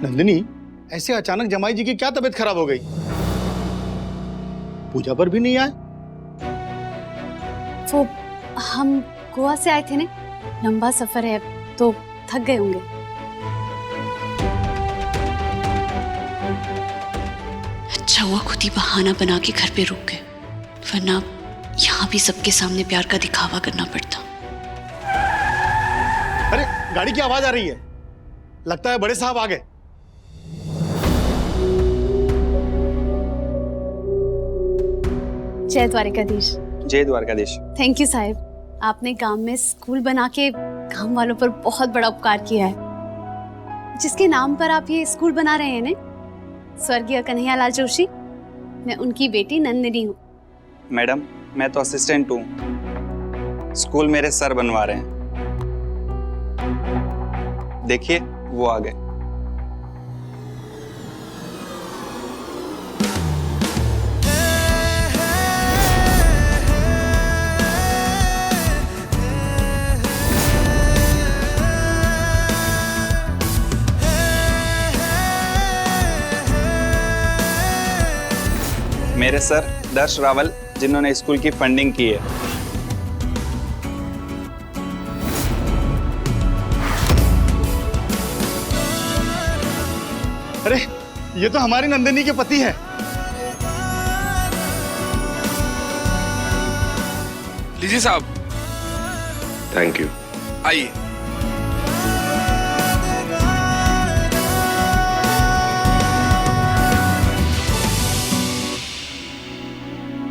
नंदिनी, ऐसे अचानक जमाई जी की क्या तबीयत खराब हो गई? पूजा पर भी नहीं आए? वो हम गोवा से आए थे ना, लंबा सफर है तो थक गए होंगे। अच्छा हुआ खुद ही बहाना बना के घर पे रुक गए, वरना यहाँ भी सबके सामने प्यार का दिखावा करना पड़ता। अरे गाड़ी की आवाज आ रही है, लगता है बड़े साहब आ गए। जय द्वारकाधीश। जय द्वारकाधीश। थैंक यू साहिब, आपने गांव में स्कूल बना के गांव वालों पर बहुत बड़ा उपकार किया है। जिसके नाम पर आप ये स्कूल बना रहे हैं ना, स्वर्गीय कन्हैयालाल जोशी, मैं उनकी बेटी नंदिनी हूँ। मैडम, मैं तो असिस्टेंट हूँ, स्कूल मेरे सर बनवा रहे हैं। देखिए वो आ गए। मेरे सर दर्श रावल, जिन्होंने स्कूल की फंडिंग की है। अरे ये तो हमारी नंदिनी के पति है। लीजिए साहब। Thank you. आइए।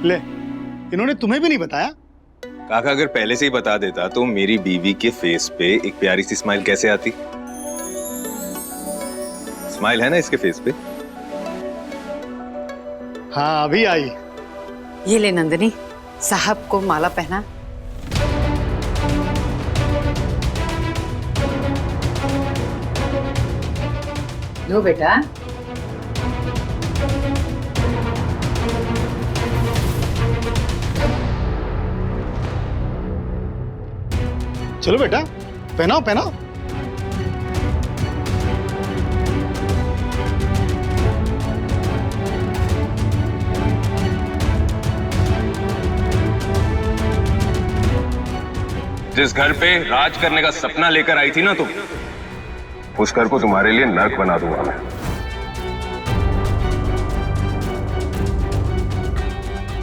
ले, इन्होंने तुम्हें भी नहीं बताया? काका अगर पहले से ही बता देता तो मेरी बीवी के फेस पे एक प्यारी सी स्माइल कैसे आती? स्माइल है ना इसके फेस पे? हाँ अभी आई। ये ले नंदिनी, साहब को माला पहना। लो बेटा। चलो बेटा, पहनाओ पहनाओ। जिस घर पे राज करने का सपना लेकर आई थी ना तुम, उस घर को तुम्हारे लिए नर्क बना दूंगा मैं।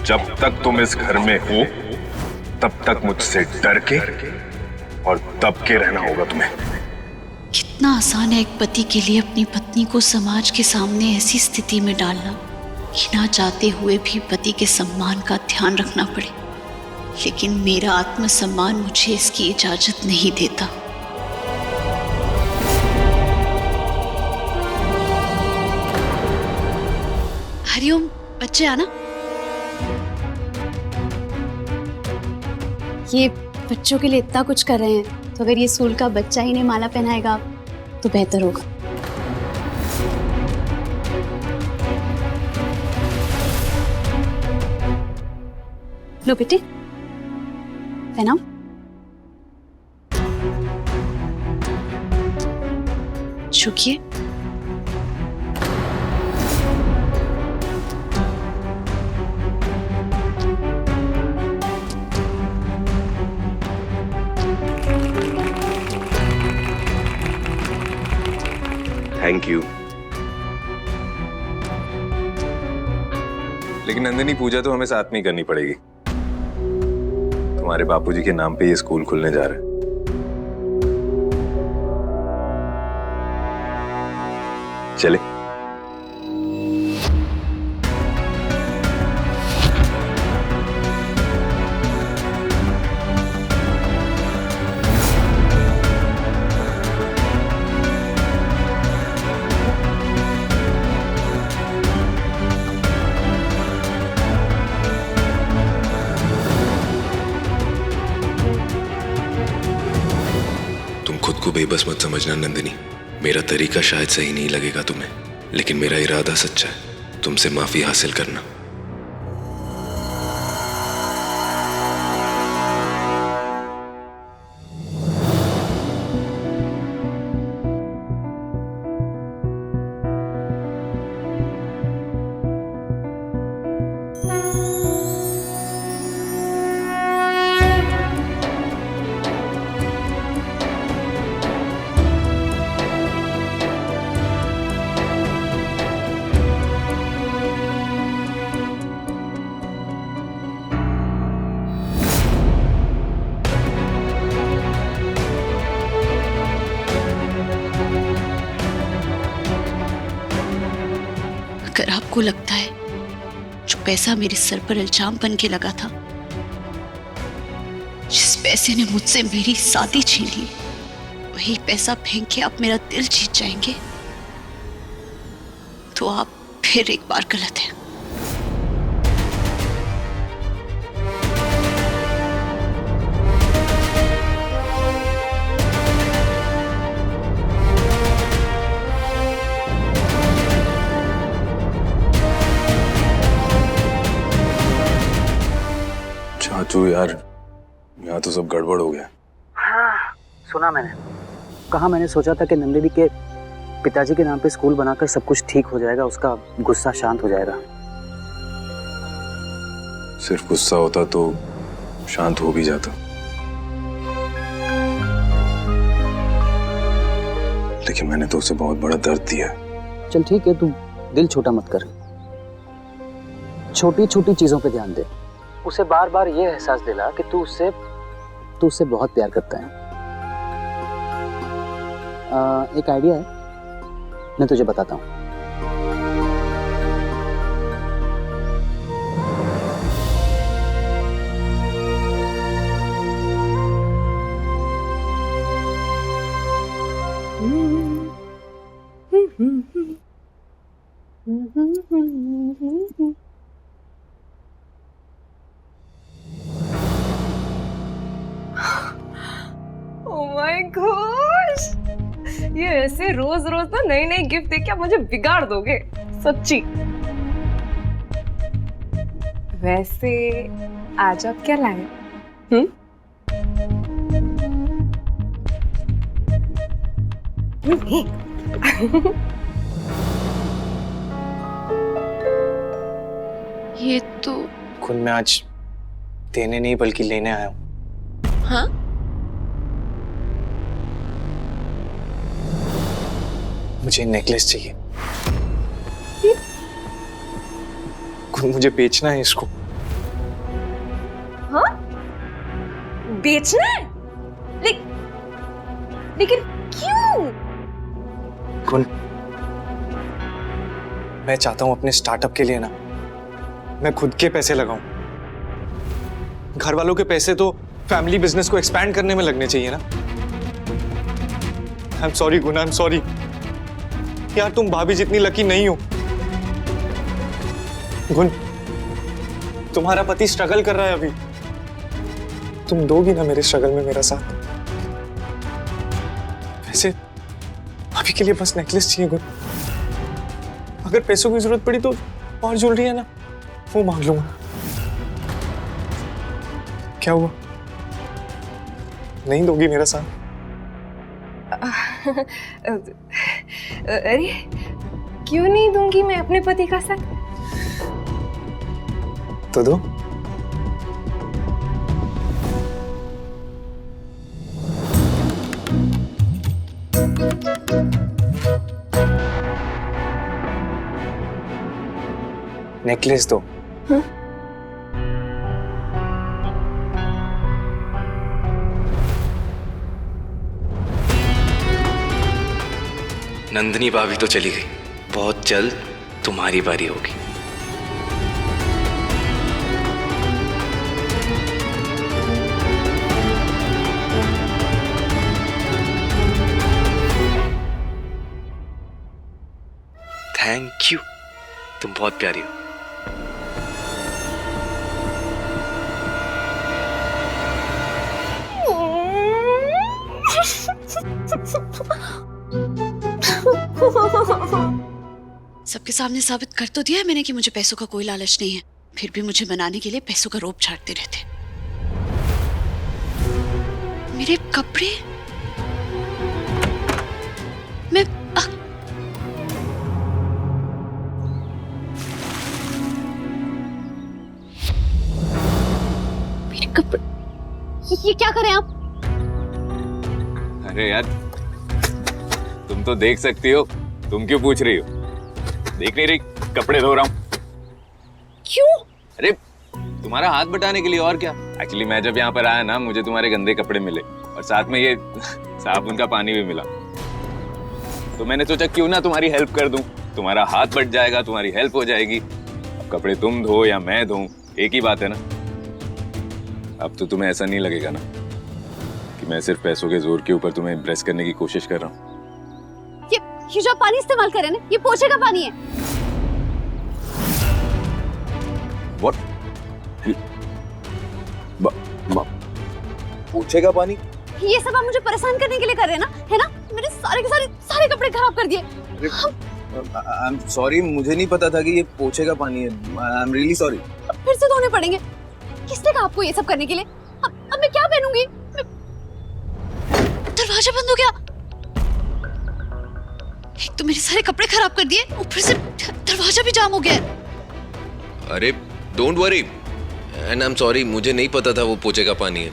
जब तक तुम इस घर में हो तब तक मुझसे डर के और दब के रहना होगा तुम्हें। कितना आसान है एक पति के लिए अपनी पत्नी को समाज के सामने ऐसी स्थिति में डालना कि ना चाहते हुए भी पति के सम्मान का ध्यान रखना पड़े, लेकिन मेरा आत्मसम्मान मुझे इसकी इजाजत नहीं देता। हरिओम, बच्चे आना। ये बच्चों के लिए इतना कुछ कर रहे हैं, तो अगर ये स्कूल का बच्चा ही नहीं माला पहनाएगा तो बेहतर होगा। लो बेटे, पहनाओ। झुकिए। Thank you. लेकिन नंदिनी, पूजा तो हमें साथ में ही करनी पड़ेगी। तुम्हारे बापूजी के नाम पे ये स्कूल खुलने जा रहा है। चले। खुद को बेबस मत समझना नंदिनी। मेरा तरीका शायद सही नहीं लगेगा तुम्हें, लेकिन मेरा इरादा सच्चा है, तुमसे माफी हासिल करना। आपको लगता है जो पैसा मेरे सर पर इल्जाम बन के लगा था, जिस पैसे ने मुझसे मेरी शादी छीन ली, वही पैसा फेंक के आप मेरा दिल जीत जाएंगे, तो आप फिर एक बार गलत हैं। चाचू यार, यहाँ तो सब गड़बड़ हो गया। हाँ, सुना मैंने। कहा मैंने सोचा था कि नंदिनी के पिताजी के नाम पे स्कूल बनाकर सब कुछ ठीक हो जाएगा, उसका गुस्सा शांत हो जाएगा। सिर्फ गुस्सा होता तो शांत हो भी जाता, लेकिन मैंने तो उसे बहुत बड़ा दर्द दिया। चल ठीक है, तू दिल छोटा मत कर, छोटी छोटी चीजों पे ध्यान दे। उसे बार बार ये एहसास दिला कि तू उससे बहुत प्यार करता है। एक आइडिया है, मैं तुझे बताता हूँ। ओह माय गॉश, ये ऐसे रोज रोज ना नई नई गिफ्ट देके आप मुझे बिगाड़ दोगे सच्ची। वैसे आज आप क्या लाए? ये तो खुद मैं आज देने नहीं बल्कि लेने आया हूँ। हाँ? मुझे नेकलेस चाहिए। खुद मुझे बेचना है इसको। हाँ? बेचना है? लेकिन क्यों? कुन, मैं चाहता हूं अपने स्टार्टअप के लिए ना मैं खुद के पैसे लगाऊं। घर वालों के पैसे तो फैमिली बिजनेस को एक्सपैंड करने में लगने चाहिए ना। I am sorry Guna, I am sorry यार, तुम भाभी जितनी लकी नहीं हो। गुन, तुम्हारा पति स्ट्रगल कर रहा है अभी, तुम दोगी ना मेरे स्ट्रगल में मेरा साथ? वैसे अभी के लिए बस नेकलेस चाहिए गुन, अगर पैसों की जरूरत पड़ी तो और ज्वेलरी है ना, वो मांग लूंगा। क्या हुआ, नहीं दोगी मेरा साथ? अरे क्यों नहीं दूंगी मैं अपने पति का साथ। तो दो। नेकलेस दो। हाँ? नंदिनी भाभी तो चली गई, बहुत जल्द तुम्हारी बारी होगी। थैंक यू, तुम बहुत प्यारी हो। सबके सामने साबित कर तो दिया है मैंने कि मुझे पैसों का कोई लालच नहीं है, फिर भी मुझे मनाने के लिए पैसों का रोप झाड़ते रहते। मेरे कपड़े मैं मेरे कपड़े, ये क्या करें आप? अरे यार, तुम तो देख सकती हो, तुम क्यों पूछ रही हो? देख नहीं रही कपड़े धो रहा हूँ। क्यों? अरे तुम्हारा हाथ बटाने के लिए, और क्या। एक्चुअली मैं जब यहाँ पर आया ना, मुझे तुम्हारे गंदे कपड़े मिले और साथ में ये साबुन का पानी भी मिला, तो मैंने सोचा क्यों ना तुम्हारी हेल्प कर दूं। तुम्हारा हाथ बट जाएगा, तुम्हारी हेल्प हो जाएगी। अब कपड़े तुम धो या मैं धोऊं, एक ही बात है ना। अब तो तुम्हें ऐसा नहीं लगेगा ना कि मैं सिर्फ पैसों के जोर के ऊपर तुम्हें इम्प्रेस करने की कोशिश कर रहा हूँ। ये जो पानी इस्तेमाल कर रहे हैं ना, ये पोछे का पानी है। What? पोछे का पानी? ये सब आप मुझे परेशान करने के लिए कर रहे हैं ना, है ना? मेरे सारे के सारे कपड़े खराब कर दिए। आई एम सॉरी, मुझे नहीं पता था कि ये पोछे का पानी है। I am really sorry. फिर से धोने पड़ेंगे। किसने कहा आपको ये सब करने के लिए? अब मैं क्या पहनूंगी? दरवाजा बंद हो गया। एक तो मेरे सारे कपड़े खराब कर दिए, ऊपर से दरवाजा भी जाम हो गया। अरे don't worry and I am sorry, मुझे नहीं पता था वो पोछे का पानी है।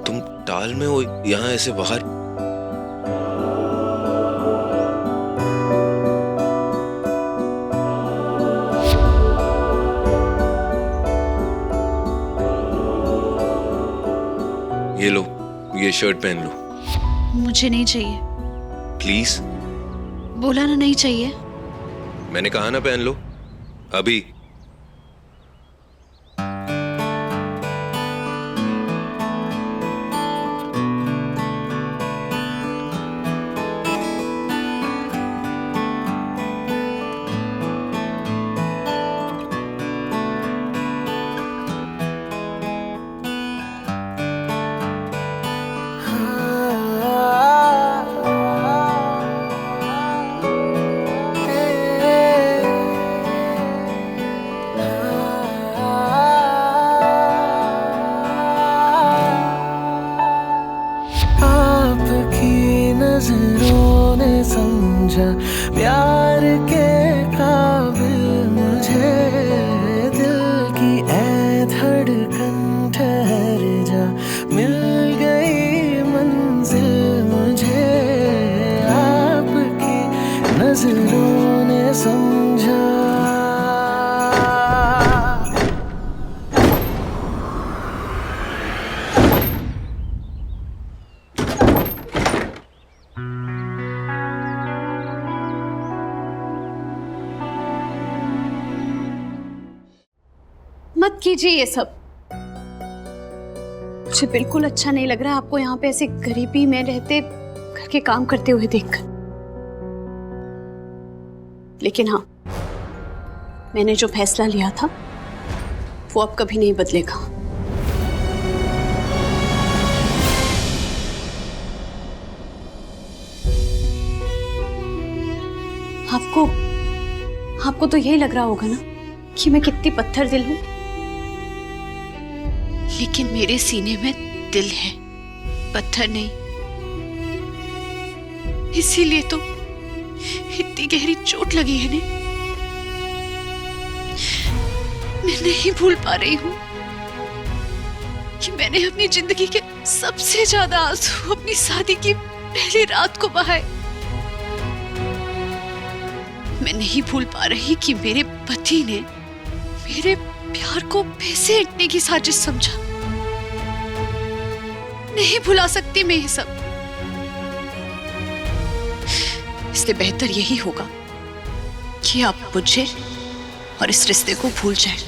तुम टाल में हो यहाँ ऐसे बाहर? ये लो, ये शर्ट पहन लो। मुझे नहीं चाहिए। प्लीज। बोला ना नहीं चाहिए। मैंने कहा ना पहन लो अभी। नजरों ने समझा प्यार के काबिल मुझे, दिल की ऐ धड़कन ठहर जा, मिल गई मंजिल मुझे, आपकी नजरों ने समझा। मत कीजिए ये सब। मुझे बिल्कुल अच्छा नहीं लग रहा आपको यहाँ पे ऐसे गरीबी में रहते, घर के काम करते हुए देखकर। लेकिन हाँ, मैंने जो फैसला लिया था वो अब कभी नहीं बदलेगा। आपको तो यही लग रहा होगा ना कि मैं कितनी पत्थर दिल हूं, लेकिन मेरे सीने में दिल है, पत्थर नहीं। इसीलिए तो इतनी गहरी चोट लगी है ने। मैं नहीं भूल पा रही हूं कि मैंने अपनी जिंदगी के सबसे ज्यादा आंसू अपनी शादी की पहली रात को बहाए। मैं नहीं भूल पा रही कि मेरे पति ने मेरे प्यार को पैसे ऐंठने की साजिश समझा। नहीं भुला सकती मैं ये सब। इसलिए बेहतर यही होगा कि आप मुझे और इस रिश्ते को भूल जाएं।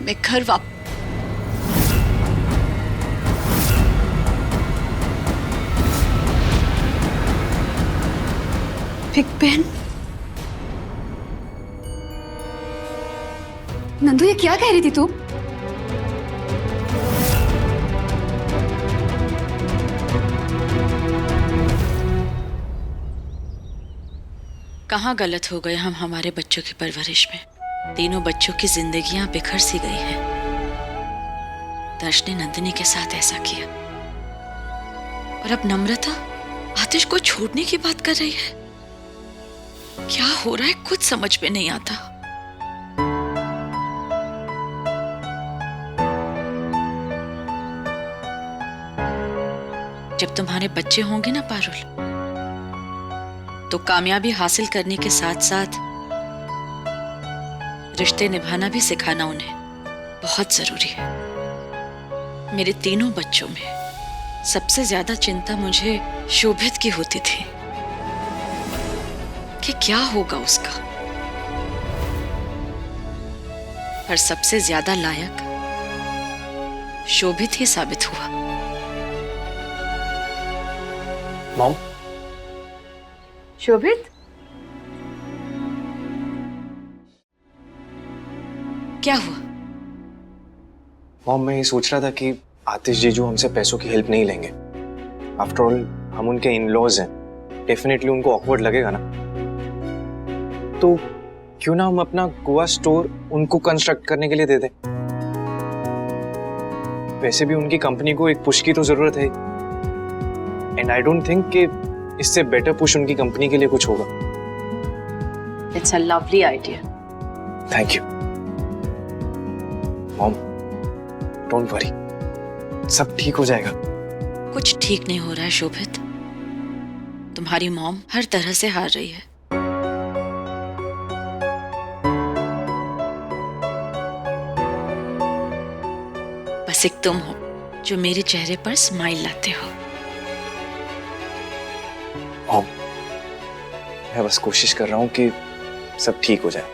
मैं घर बिग बैन। नंदू, ये क्या कह रही थी तू? कहाँ गलत हो गए हम हमारे बच्चों की परवरिश में। तीनों बच्चों की जिंदगियां बिखर सी गई हैं। दर्श ने नंदिनी के साथ ऐसा किया, और अब नम्रता आतिश को छोड़ने की बात कर रही है। क्या हो रहा है कुछ समझ में नहीं आता। जब तुम्हारे बच्चे होंगे ना पारुल, तो कामयाबी हासिल करने के साथ साथ रिश्ते निभाना भी सिखाना उन्हें बहुत जरूरी है। मेरे तीनों बच्चों में सबसे ज्यादा चिंता मुझे शोभित की होती थी कि क्या होगा उसका। पर सबसे ज्यादा लायक शोभित ही साबित हुआ। मॉम, शोभित, क्या हुआ? मॉम मैं ये सोच रहा था कि आतिश जीजू हमसे पैसों की हेल्प नहीं लेंगे। आफ्टर ऑल हम उनके इन-लॉज हैं, डेफिनेटली उनको ऑकवर्ड लगेगा ना। तो क्यों ना हम अपना गोवा स्टोर उनको कंस्ट्रक्ट करने के लिए दे दें। वैसे भी उनकी कंपनी को एक पुश की तो जरूरत है, एंड आई डोंट थिंक कि इससे बेटर पुश उनकी कंपनी के लिए कुछ होगा। It's a lovely idea. Thank you mom, don't worry, सब ठीक हो जाएगा। कुछ ठीक नहीं हो रहा है शोभित। तुम्हारी मॉम हर तरह से हार रही है। बस एक तुम हो जो मेरे चेहरे पर स्माइल लाते हो। मॉम, मैं बस कोशिश कर रहा हूँ कि सब ठीक हो जाए,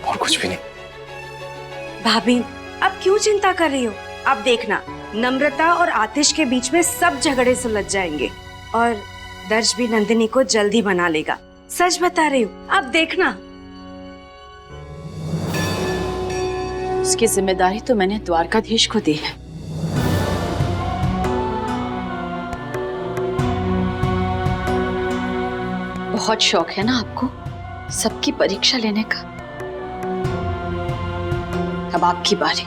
और कुछ भी नहीं। भाभी, अब क्यों चिंता कर रही हो? अब देखना, नम्रता और आतिश के बीच में सब झगड़े सुलझ जाएंगे और दर्श भी नंदिनी को जल्दी बना लेगा। सच बता रही हूँ, अब देखना। उसकी जिम्मेदारी तो मैंने द्वारकाधीश को दी है। बहुत शौक है ना आपको सबकी परीक्षा लेने का। अब आपकी बारी।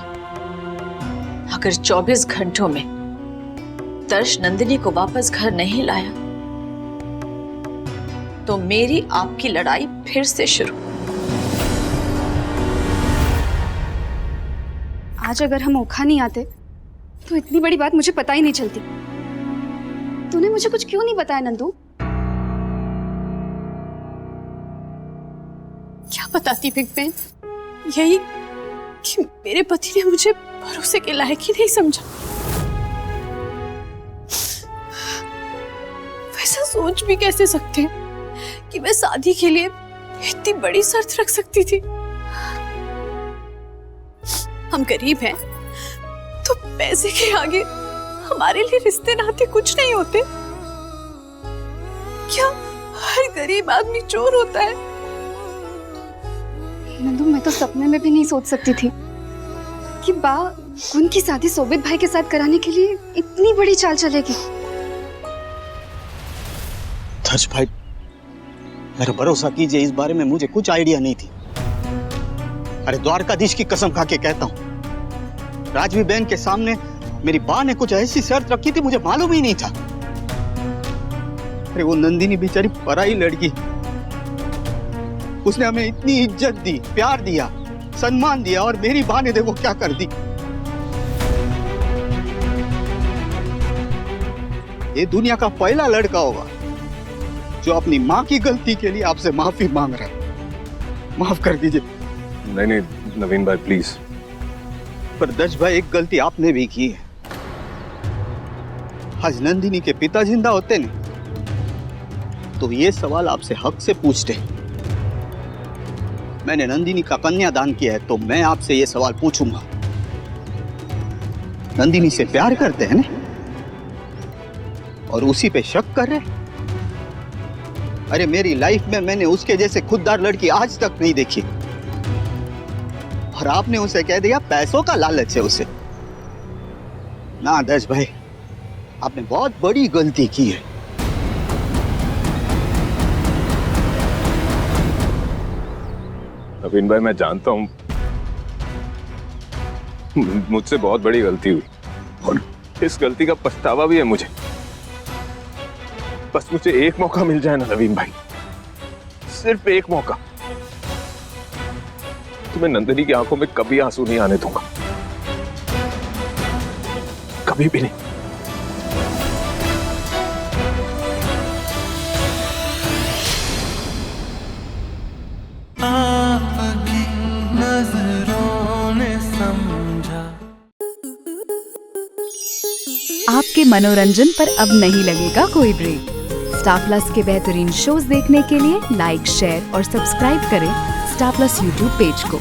अगर 24 घंटों में दर्श नंदिनी को वापस घर नहीं लाया तो मेरी आपकी लड़ाई फिर से शुरू। आज अगर हम ओखा नहीं आते तो इतनी बड़ी बात मुझे पता ही नहीं चलती। तूने मुझे कुछ क्यों नहीं बताया नंदू? क्या बताती बिग बैन? यही कि मेरे पति ने मुझे भरोसे के लायक ही नहीं समझा। वैसा सोच भी कैसे सकते हैं कि मैं शादी के लिए इतनी बड़ी शर्त रख सकती थी। हम गरीब हैं तो पैसे के आगे हमारे लिए रिश्ते नाते कुछ नहीं होते। क्या हर गरीब आदमी चोर होता है? नंदू, मैं तो सपने में भी नहीं सोच सकती थी कि बा उनकी शादी शोभित भाई के साथ कराने के लिए इतनी बड़ी चाल चलेगी। दर्श भाई, मेरा भरोसा कीजिए, इस बारे में मुझे कुछ आइडिया नहीं थी। अरे द्वारकाधीश की कसम खा के कहता हूँ, राजवी बैंक के सामने मेरी बा ने कुछ ऐसी शर्त रखी थी, मुझे मालूम ही नहीं था। अरे वो नंदिनी बेचारी पराई लड़की, उसने हमें इतनी इज्जत दी, प्यार दिया, सम्मान दिया, और मेरी बा ने देखो क्या कर दी। ये दुनिया का पहला लड़का होगा जो अपनी माँ की गलती के लिए आपसे माफी मांग रहा है। माफ कर दीजिए। नहीं नहीं नवीन भाई प्लीज। पर दर्श भाई, एक गलती आपने भी की है। आज नंदिनी के पिता जिंदा होते ने तो ये सवाल आपसे हक से पूछते। मैंने नंदिनी का कन्यादान किया है तो मैं आपसे ये सवाल पूछूंगा, नंदिनी से प्यार करते हैं ना, और उसी पे शक कर रहे? अरे मेरी लाइफ में मैंने उसके जैसे खुददार लड़की आज तक नहीं देखी, और आपने उसे कह दिया पैसों का लालच है उसे। ना दर्श भाई, आपने बहुत बड़ी गलती की है। नवीन भाई, मैं जानता हूं मुझसे बहुत बड़ी गलती हुई और इस गलती का पछतावा भी है मुझे। बस मुझे एक मौका मिल जाए ना नवीन भाई, सिर्फ एक मौका, तो मैं नंदिनी की आंखों में कभी आंसू नहीं आने दूंगा, कभी भी नहीं। आपकी नजरों ने समझा। मनोरंजन पर अब नहीं लगेगा कोई ब्रेक। स्टार प्लस के बेहतरीन शोज देखने के लिए लाइक, शेयर और सब्सक्राइब करें स्टार प्लस यूट्यूब पेज को।